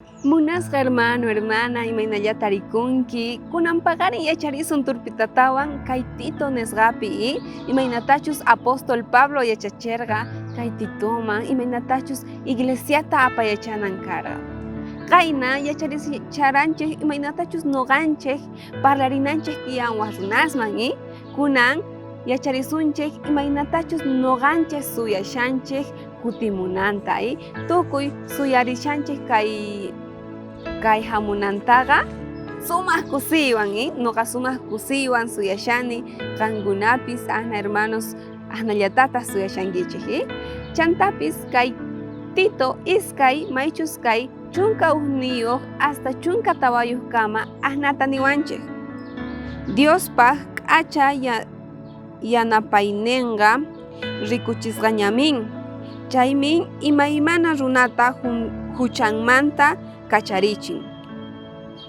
Munasqa hermano, hermana, imaynalla tarikunki, kunampaqari yacharisun turpitatawan kay Tito nisqapi, imaynatachus apóstol Pablo yachachirqa kay Titoman, imaynatachus iglesiata apayachanan karqa. Qayna yacharischaranchik imaynatachus nuqanchik parlarinanchik tiyan waq runasman, kunan yacharisunchik imaynatachus nuqanchik suyashanchik kutimunanta, tukuy suyarishanchik kay hamunantaqa sumaq kusiywan, nuqa sumaq kusiywan suyashani qankunapis ajna hermanos ajnallatata suyashankichik, chantapis kay Tito iskay maychus kay chunka ugniyuq hasta chunka tawayuqkama ajnata niwanchik. Diospaq k'acha yanapayninqa rikuchisqañamin, chaymi imaymana runata huchanmanta kacharichin.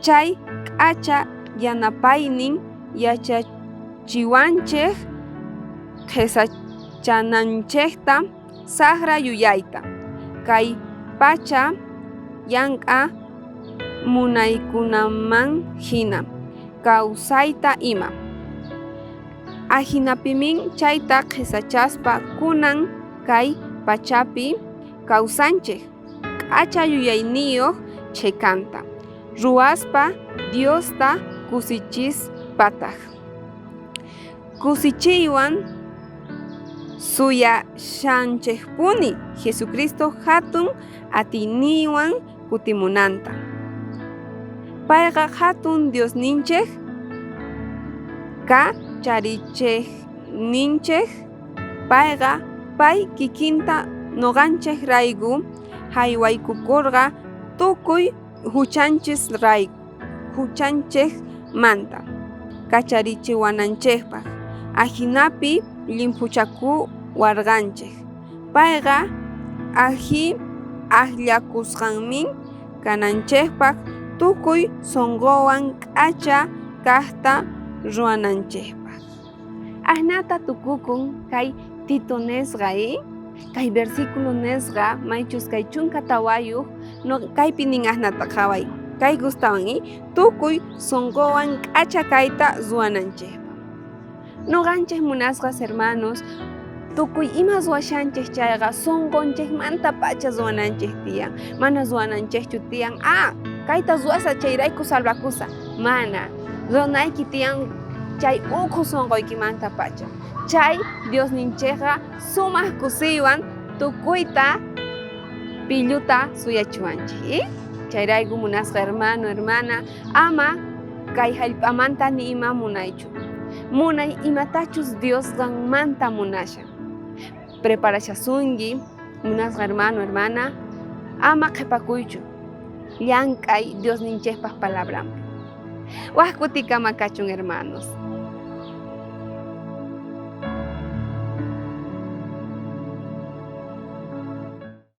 Chay k'acha yanapaynin yachachiwanchik qhesachananchikta saqra yuyayta, kay pacha llank'a munaykunaman hina kawsayta ima. Ajinapimin chayta qhesachaspa kunan kay pachapi kawsanchik, k'acha yuyayniyuq cheykanta ruwaspa Diosta kusichispataq. Kusichiywan suyashanchikpuni Jesucristo hatun atiyninwan kutimunanta. Payqa hatun Diosninchik kacharichikninchik, payqa pay kikinta nuqanchik rayku haywaykukurqa tukuy huchanchikmanta kacharichiwananchikpaq, ajinapi limpuchakuwarqanchik. Payqa ajiakusqanmin kananchikpaq tukuy sunquwan k'acha kaqta ruwananchikpaq. Ajnata tukukun kay Tito nisqa, kay versículo nisqa maychus kay chunka tawayuq kaypi nin ajnata qhaway, kay gustawan tukuy sunquwan k'acha kayta ruwananchikpaq. Nuqanchik munasqas hermanos tukuy ima ruwashanchik chayqa sunqunchikmanta pacha ruwananchik tiyan, mana ruwananchikchu tiyan kayta ruwasqa chayrayku salvakusa, mana, runayki tiyan chay ukhu sunquykimanta pacha. Chay Diosninchikqa sumaq kusiywan tukuyta pilluta suyachiwanchik, chayrayku munasqa hermano, hermana, ama kay hallp'amanta ni ima munaychu, munay imatachus Diosqanmanta munasha. Preparashasunki munasqa hermano, hermana, ama qhipakuychu, llank'ay Diosninchikpaq palabramanta. Waq kutikama kachun hermanos.